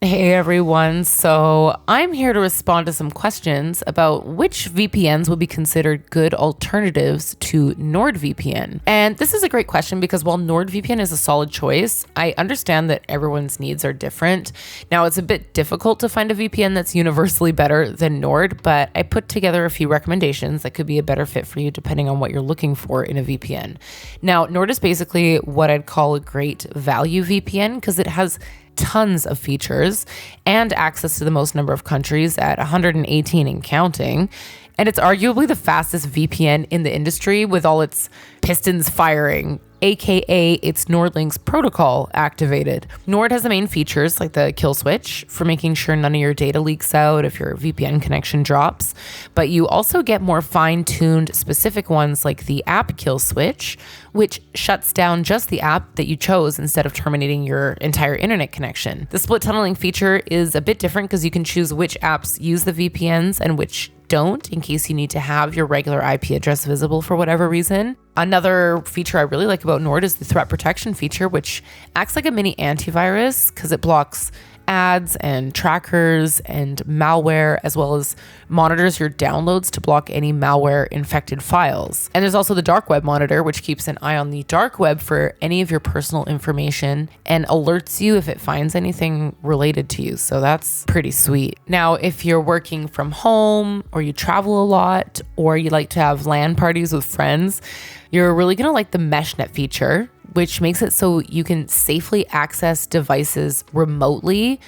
Hey everyone, so I'm here to respond to some questions about which VPNs would be considered good alternatives to NordVPN. And this is a great question because while NordVPN is a solid choice, I understand that everyone's needs are different. Now, it's a bit difficult to find a VPN that's universally better than Nord, but I put together a few recommendations that could be a better fit for you depending on what you're looking for in a VPN. Now, Nord is basically what I'd call a great value VPN because it has tons of features and access to the most number of countries at 118 and counting. And it's arguably the fastest VPN in the industry with all its pistons firing, aka its NordLynx protocol activated. Nord has the main features like the kill switch for making sure none of your data leaks out if your VPN connection drops, but you also get more fine-tuned specific ones like the app kill switch, which shuts down just the app that you chose instead of terminating your entire internet connection. The split tunneling feature is a bit different because you can choose which apps use the VPNs and which don't in case you need to have your regular IP address visible for whatever reason. Another feature I really like about Nord is the threat protection feature, which acts like a mini antivirus because it blocks ads and trackers and malware, as well as monitors your downloads to block any malware infected files. And there's also the dark web monitor, which keeps an eye on the dark web for any of your personal information and alerts you if it finds anything related to you. So that's pretty sweet. Now, if you're working from home or you travel a lot or you like to have LAN parties with friends, you're really gonna like the Meshnet feature, which makes it so you can safely access devices remotely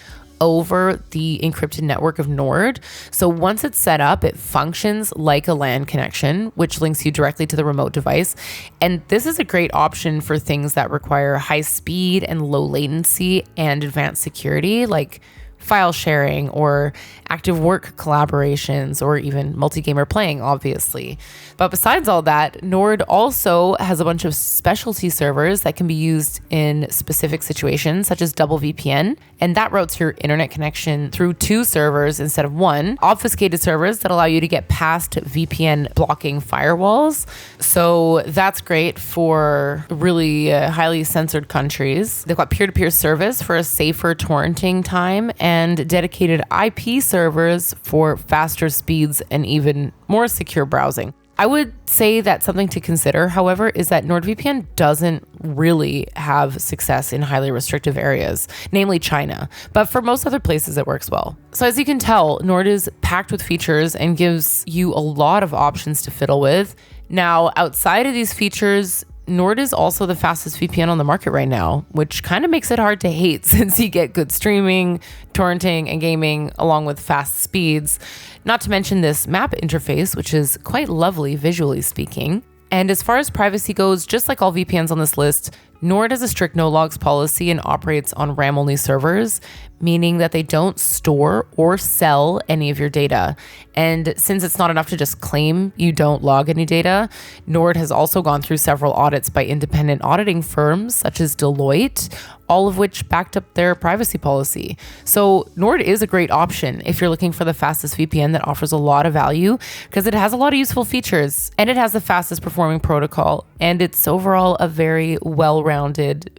over the encrypted network of Nord. So once it's set up, it functions like a LAN connection, which links you directly to the remote device. And this is a great option for things that require high speed and low latency and advanced security, like file sharing or active work collaborations or even multi-gamer playing, obviously. But besides all that, Nord also has a bunch of specialty servers that can be used in specific situations, such as double VPN, and that routes your internet connection through two servers instead of one. Obfuscated servers that allow you to get past VPN blocking firewalls. So that's great for really highly censored countries. They've got peer-to-peer service for a safer torrenting time and dedicated IP servers for faster speeds and even more secure browsing. I would say that something to consider, however, is that NordVPN doesn't really have success in highly restrictive areas, namely China. But for most other places, it works well. So as you can tell, Nord is packed with features and gives you a lot of options to fiddle with. Now, outside of these features, Nord is also the fastest VPN on the market right now, which kind of makes it hard to hate since you get good streaming, torrenting, and gaming along with fast speeds. Not to mention this map interface, which is quite lovely visually speaking. And as far as privacy goes, just like all VPNs on this list, Nord has a strict no logs policy and operates on RAM-only servers, meaning that they don't store or sell any of your data. And since it's not enough to just claim you don't log any data, Nord has also gone through several audits by independent auditing firms such as Deloitte, all of which backed up their privacy policy. So Nord is a great option if you're looking for the fastest VPN that offers a lot of value because it has a lot of useful features and it has the fastest performing protocol and it's overall a very well-rounded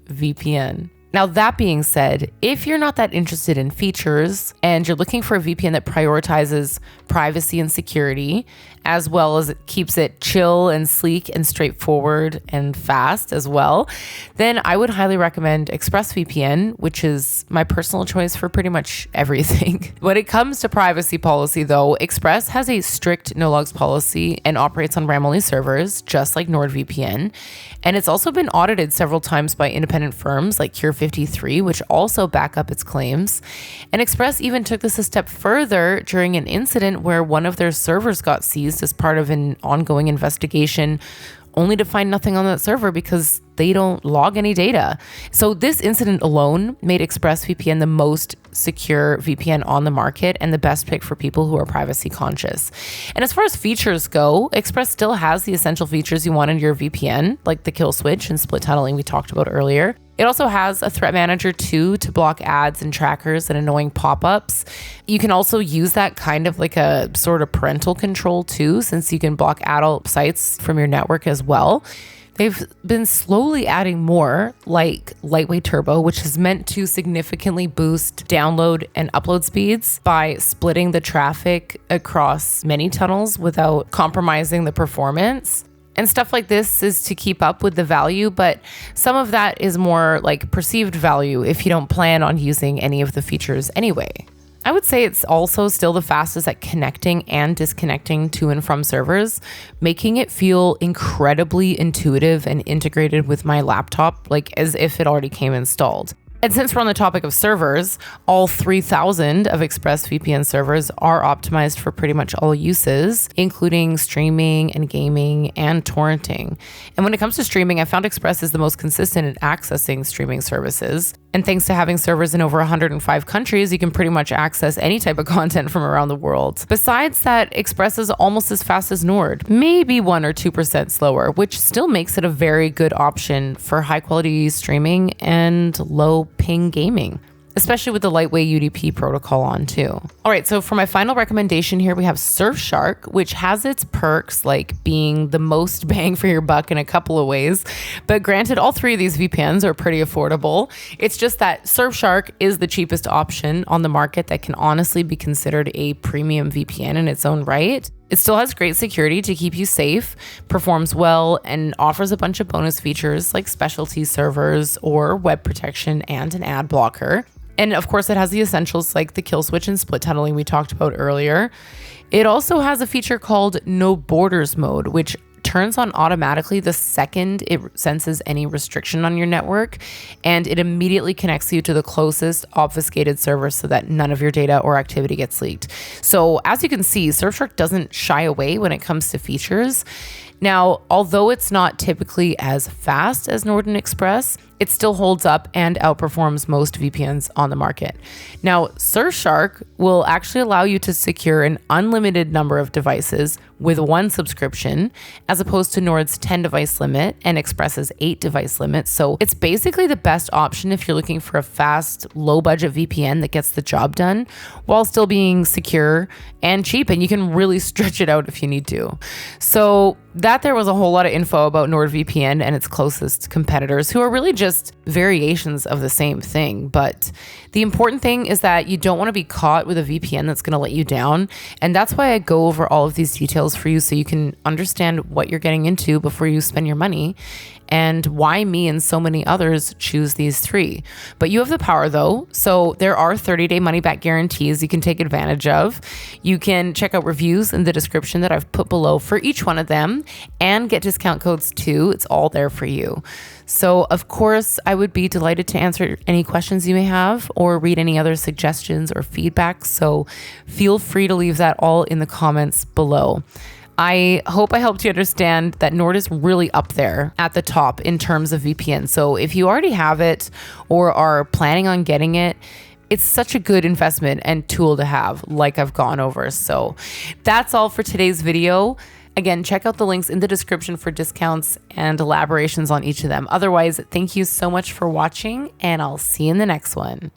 VPN. Now, that being said, if you're not that interested in features and you're looking for a VPN that prioritizes privacy and security, as well as it keeps it chill and sleek and straightforward and fast as well, then I would highly recommend ExpressVPN, which is my personal choice for pretty much everything. When it comes to privacy policy, though, Express has a strict no-logs policy and operates on RAM-only servers, just like NordVPN. And it's also been audited several times by independent firms like Cure53, which also back up its claims. And Express even took this a step further during an incident where one of their servers got seized as part of an ongoing investigation, only to find nothing on that server because they don't log any data. So this incident alone made ExpressVPN the most secure VPN on the market and the best pick for people who are privacy conscious. And as far as features go, Express still has the essential features you want in your VPN, like the kill switch and split tunneling we talked about earlier. It also has a threat manager too to block ads and trackers and annoying pop-ups. You can also use that kind of like a sort of parental control too, since you can block adult sites from your network as well. They've been slowly adding more, like Lightweight Turbo, which is meant to significantly boost download and upload speeds by splitting the traffic across many tunnels without compromising the performance. And stuff like this is to keep up with the value, but some of that is more like perceived value if you don't plan on using any of the features anyway. I would say it's also still the fastest at connecting and disconnecting to and from servers, making it feel incredibly intuitive and integrated with my laptop, like as if it already came installed. And since we're on the topic of servers, all 3,000 of ExpressVPN servers are optimized for pretty much all uses, including streaming and gaming and torrenting. And when it comes to streaming, I found Express is the most consistent at accessing streaming services. And thanks to having servers in over 105 countries, you can pretty much access any type of content from around the world. Besides that, Express is almost as fast as Nord, maybe 1 or 2% slower, which still makes it a very good option for high quality streaming and low ping gaming, especially with the lightweight UDP protocol on too. All right, so for my final recommendation here, we have Surfshark, which has its perks like being the most bang for your buck in a couple of ways. But granted, all three of these VPNs are pretty affordable. It's just that Surfshark is the cheapest option on the market that can honestly be considered a premium VPN in its own right. It still has great security to keep you safe, performs well, and offers a bunch of bonus features like specialty servers or web protection and an ad blocker. And of course, it has the essentials like the kill switch and split tunneling we talked about earlier. It also has a feature called No Borders mode, which turns on automatically the second it senses any restriction on your network, and it immediately connects you to the closest obfuscated server so that none of your data or activity gets leaked. So as you can see, Surfshark doesn't shy away when it comes to features. Now, although it's not typically as fast as Norton Express, it still holds up and outperforms most VPNs on the market. Now, Surfshark will actually allow you to secure an unlimited number of devices with one subscription, as opposed to Nord's 10 device limit and Express's 8 device limit. So it's basically the best option if you're looking for a fast, low budget VPN that gets the job done while still being secure and cheap, and you can really stretch it out if you need to. So that there was a whole lot of info about NordVPN and its closest competitors, who are really just variations of the same thing. But the important thing is that you don't want to be caught with a VPN that's going to let you down. And that's why I go over all of these details for you so you can understand what you're getting into before you spend your money, and why me and so many others choose these three. But you have the power though. So there are 30-day money-back guarantees you can take advantage of. You can check out reviews in the description that I've put below for each one of them and get discount codes too. It's all there for you. So of course, I would be delighted to answer any questions you may have or read any other suggestions or feedback. So feel free to leave that all in the comments below. I hope I helped you understand that Nord is really up there at the top in terms of VPN. So if you already have it or are planning on getting it, it's such a good investment and tool to have, like I've gone over. So that's all for today's video. Again, check out the links in the description for discounts and elaborations on each of them. Otherwise, thank you so much for watching, and I'll see you in the next one.